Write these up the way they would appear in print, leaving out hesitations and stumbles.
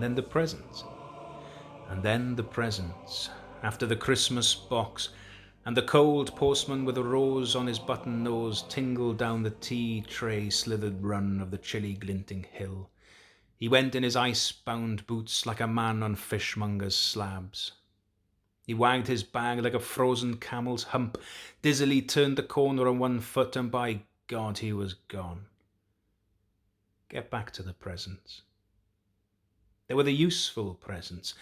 and then the presents. And then the presents, after the Christmas box, and the cold postman with a rose on his button nose tingled down the tea tray slithered run of the chilly glinting hill. He went in his ice-bound boots like a man on fishmonger's slabs. He wagged his bag like a frozen camel's hump, dizzily turned the corner on one foot, and by God he was gone. Get back to the presents. There were the useful presents,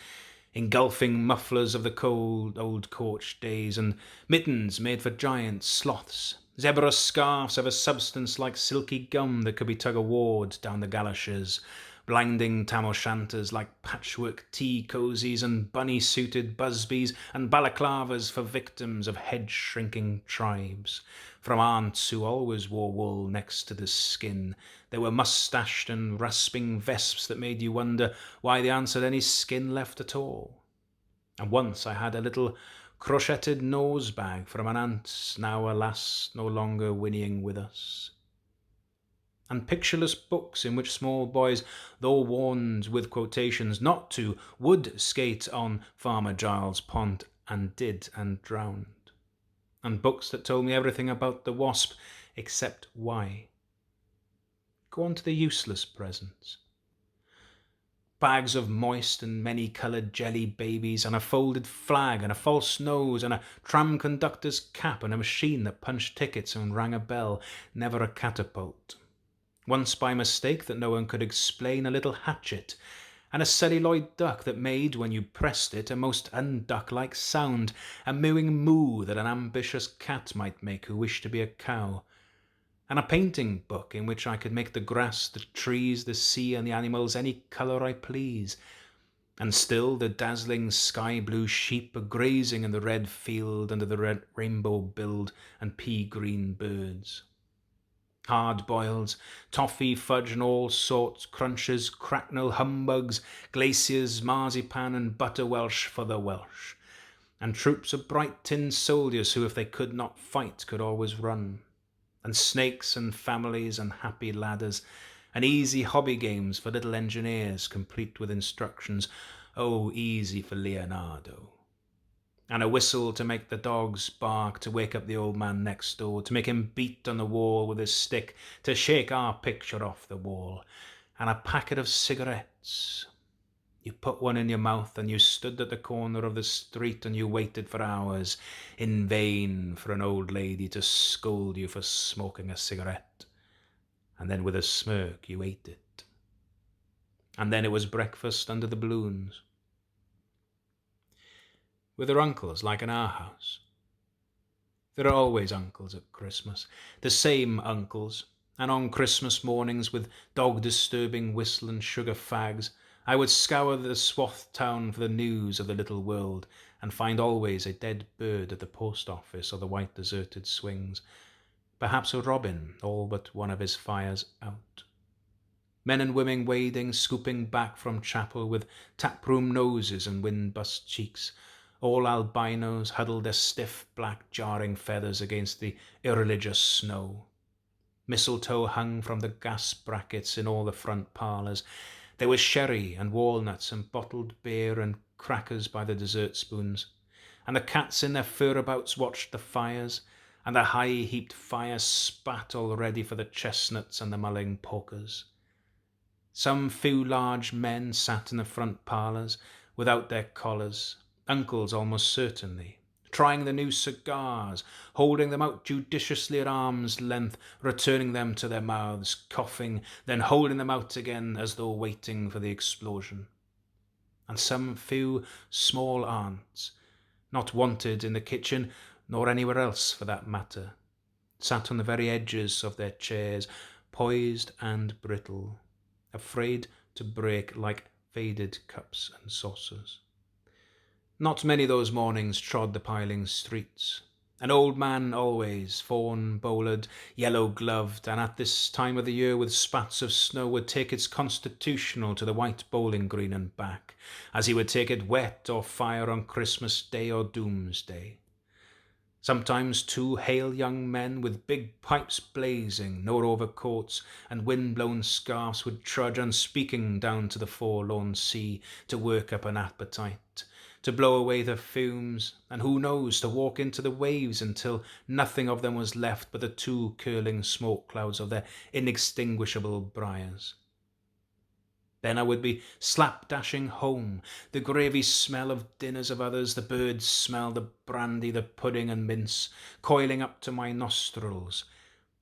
engulfing mufflers of the cold old coach days, and mittens made for giant sloths, zebra scarfs of a substance like silky gum that could be tug-of-warred down the galoshes, blinding tam-o'-shanters like patchwork tea cozies, and bunny-suited busbies and balaclavas for victims of hedge-shrinking tribes. From aunts who always wore wool next to the skin, there were mustached and rasping vesps that made you wonder why the aunts had any skin left at all. And once I had a little crocheted nose bag from an aunt, now alas no longer whinnying with us. And pictureless books in which small boys, though warned with quotations not to, would skate on Farmer Giles' pond, and did, and drowned. And books that told me everything about the wasp, except why. Go on to the useless presents. Bags of moist and many-coloured jelly babies, and a folded flag, and a false nose, and a tram conductor's cap, and a machine that punched tickets and rang a bell, never a catapult. Once by mistake that no one could explain, a little hatchet, and a celluloid duck that made, when you pressed it, a most unduck-like sound, a mewing moo that an ambitious cat might make who wished to be a cow, and a painting book in which I could make the grass, the trees, the sea, and the animals any colour I please, and still the dazzling sky-blue sheep are grazing in the red field under the red rainbow-billed and pea-green birds. Hard-boileds, toffee, fudge, and all sorts, crunches, cracknel, humbugs, glaciers, marzipan, and butter Welsh for the Welsh, and troops of bright tin soldiers who, if they could not fight, could always run, and snakes and families and happy ladders, and easy hobby games for little engineers, complete with instructions, oh, easy for Leonardo. And a whistle to make the dogs bark, to wake up the old man next door, to make him beat on the wall with his stick, to shake our picture off the wall, and a packet of cigarettes. You put one in your mouth, and you stood at the corner of the street, and you waited for hours, in vain, for an old lady to scold you for smoking a cigarette. And then with a smirk you ate it. And then it was breakfast under the balloons. Were there uncles like in our house? There are always uncles at Christmas, the same uncles, and on Christmas mornings with dog-disturbing whistle and sugar fags, I would scour the swath town for the news of the little world, and find always a dead bird at the post office or the white deserted swings, perhaps a robin, all but one of his fires out. Men and women wading, scooping back from chapel with taproom noses and wind-bust cheeks, all albinos, huddled their stiff, black, jarring feathers against the irreligious snow. Mistletoe hung from the gas brackets in all the front parlours. There was sherry and walnuts and bottled beer and crackers by the dessert spoons, and the cats in their furabouts watched the fires, and the high-heaped fire spat all ready for the chestnuts and the mulling pokers. Some few large men sat in the front parlours, without their collars, uncles almost certainly, trying the new cigars, holding them out judiciously at arm's length, returning them to their mouths, coughing, then holding them out again as though waiting for the explosion. And some few small aunts, not wanted in the kitchen, nor anywhere else for that matter, sat on the very edges of their chairs, poised and brittle, afraid to break like faded cups and saucers. Not many those mornings trod the piling streets. An old man always, fawn-bowlered, yellow-gloved, and at this time of the year with spats of snow would take its constitutional to the white bowling green and back, as he would take it wet or fire on Christmas Day or Doomsday. Sometimes two hale young men with big pipes blazing, no overcoats, and wind-blown scarfs would trudge unspeaking down to the forlorn sea to work up an appetite, to blow away the fumes, and who knows, to walk into the waves until nothing of them was left but the two curling smoke clouds of their inextinguishable briars. Then I would be slap-dashing home, the gravy smell of dinners of others, the birds' smell, the brandy, the pudding and mince, coiling up to my nostrils,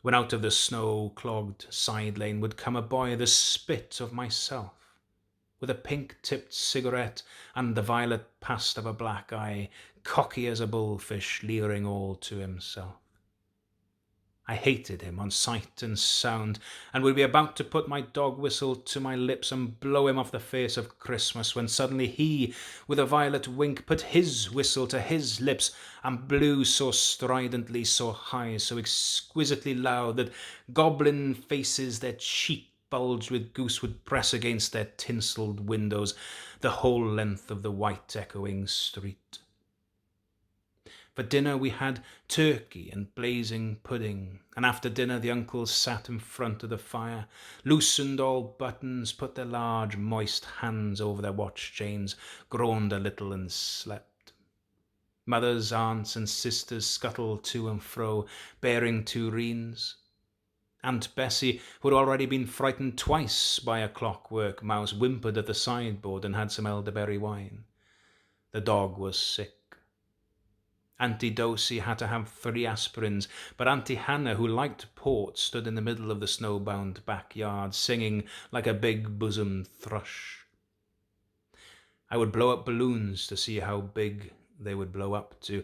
when out of the snow-clogged side lane would come a boy, the spit of myself, with a pink-tipped cigarette and the violet past of a black eye, cocky as a bullfish, leering all to himself. I hated him on sight and sound, and would be about to put my dog whistle to my lips and blow him off the face of Christmas, when suddenly he, with a violet wink, put his whistle to his lips and blew so stridently, so high, so exquisitely loud, that goblin faces, their cheek bulged with goose, would press against their tinselled windows the whole length of the white echoing street. For dinner we had turkey and blazing pudding, and after dinner the uncles sat in front of the fire, loosened all buttons, put their large moist hands over their watch chains, groaned a little and slept. Mothers, aunts and sisters scuttled to and fro, bearing tureens. Aunt Bessie, who had already been frightened twice by a clockwork mouse, whimpered at the sideboard and had some elderberry wine. The dog was sick. Auntie Dosey had to have 3 aspirins, but Auntie Hannah, who liked port, stood in the middle of the snowbound backyard, singing like a big-bosomed thrush. I would blow up balloons to see how big they would blow up to,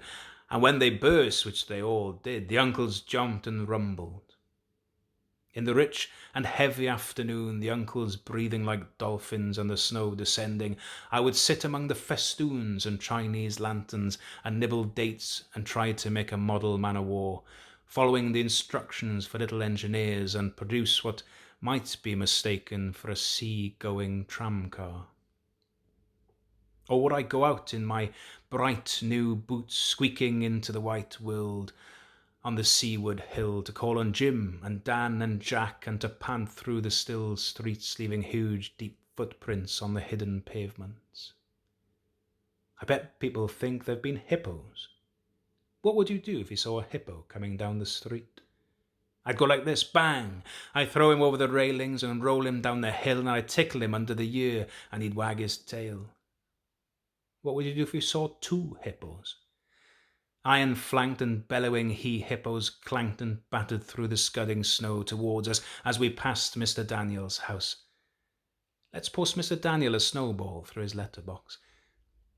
and when they burst, which they all did, the uncles jumped and rumbled. In the rich and heavy afternoon, the uncles breathing like dolphins and the snow descending, I would sit among the festoons and Chinese lanterns and nibble dates and try to make a model man-of-war, following the instructions for little engineers, and produce what might be mistaken for a sea-going tram-car. Or would I go out in my bright new boots, squeaking into the white world, on the seaward hill, to call on Jim and Dan and Jack, and to pant through the still streets, leaving huge deep footprints on the hidden pavements? I bet people think they've been hippos. What would you do if you saw a hippo coming down the street? I'd go like this, bang! I'd throw him over the railings and roll him down the hill, and I'd tickle him under the ear, and he'd wag his tail. What would you do if you saw 2 hippos? Iron-flanked and bellowing he-hippos clanked and battered through the scudding snow towards us as we passed Mr. Daniel's house. Let's post Mr. Daniel a snowball through his letterbox.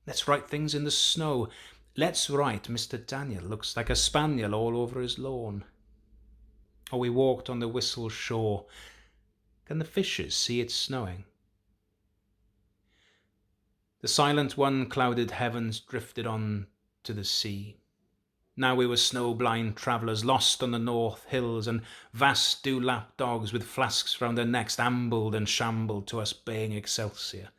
Let's write things in the snow. Let's write Mr. Daniel looks like a spaniel all over his lawn. Or we walked on the Whistle shore. Can the fishes see it snowing? The silent one-clouded heavens drifted on to the sea. Now we were snow-blind travellers, lost on the north hills, and vast dew-lap dogs with flasks round their necks ambled and shambled to us, baying Excelsior.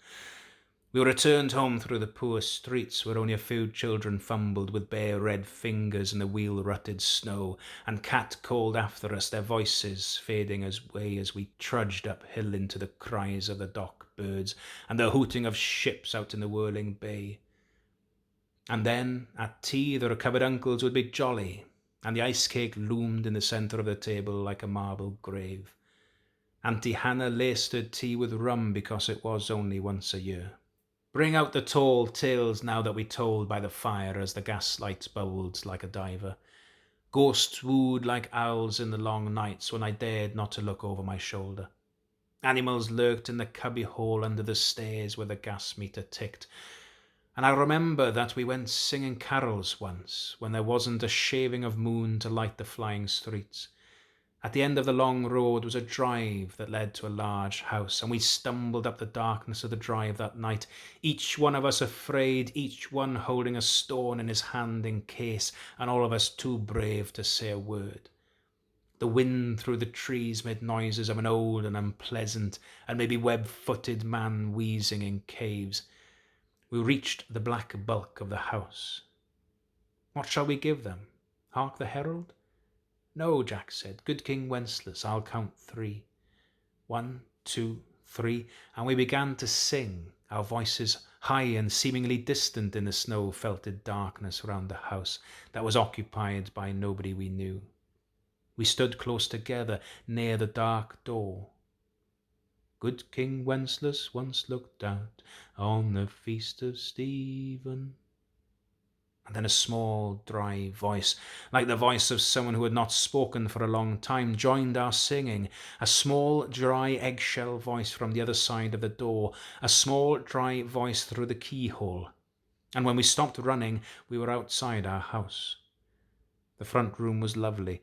We returned home through the poor streets, where only a few children fumbled with bare red fingers in the wheel-rutted snow, and cat-called after us, their voices fading away as we trudged uphill into the cries of the dock birds and the hooting of ships out in the whirling bay. And then, at tea, the recovered uncles would be jolly, and the ice-cake loomed in the centre of the table like a marble grave. Auntie Hannah laced her tea with rum because it was only once a year. Bring out the tall tales now that we told by the fire as the gaslights bubbled like a diver. Ghosts wooed like owls in the long nights when I dared not to look over my shoulder. Animals lurked in the cubby-hole under the stairs where the gas meter ticked. And I remember that we went singing carols once, when there wasn't a shaving of moon to light the flying streets. At the end of the long road was a drive that led to a large house, and we stumbled up the darkness of the drive that night, each one of us afraid, each one holding a stone in his hand in case, and all of us too brave to say a word. The wind through the trees made noises of an old and unpleasant and maybe web-footed man wheezing in caves. We reached the black bulk of the house. What shall we give them? Hark the herald? No, Jack said. Good King Wenceslas, I'll count 3. 1, 2, 3, and we began to sing, our voices high and seemingly distant in the snow-felted darkness round the house that was occupied by nobody we knew. We stood close together near the dark door. Good King Wenceslas once looked out on the feast of Stephen. And then a small, dry voice, like the voice of someone who had not spoken for a long time, joined our singing. A small, dry, eggshell voice from the other side of the door, a small, dry voice through the keyhole. And when we stopped running, we were outside our house. The front room was lovely.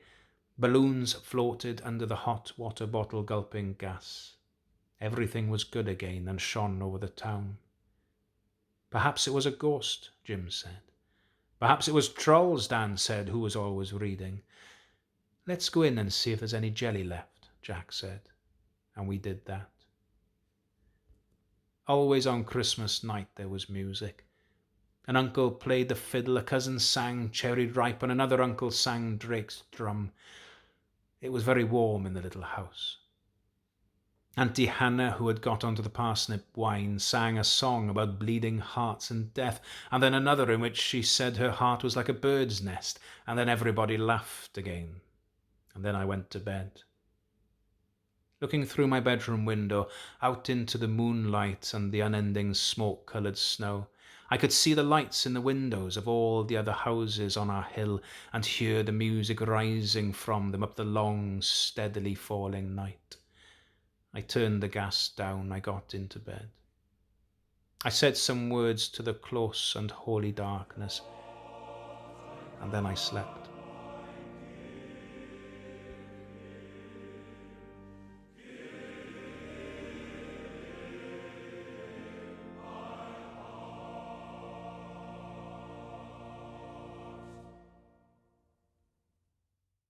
Balloons floated under the hot water bottle gulping gas. Everything was good again and shone over the town. Perhaps it was a ghost, Jim said. Perhaps it was trolls, Dan said, who was always reading. Let's go in and see if there's any jelly left, Jack said, and we did that. Always on Christmas night there was music. An uncle played the fiddle, a cousin sang Cherry Ripe, and another uncle sang Drake's Drum. It was very warm in the little house. Auntie Hannah, who had got onto the parsnip wine, sang a song about bleeding hearts and death, and then another in which she said her heart was like a bird's nest, and then everybody laughed again. And then I went to bed. Looking through my bedroom window, out into the moonlight and the unending smoke-coloured snow, I could see the lights in the windows of all the other houses on our hill and hear the music rising from them up the long, steadily falling night. I turned the gas down. I got into bed. I said some words to the close and holy darkness, and then I slept.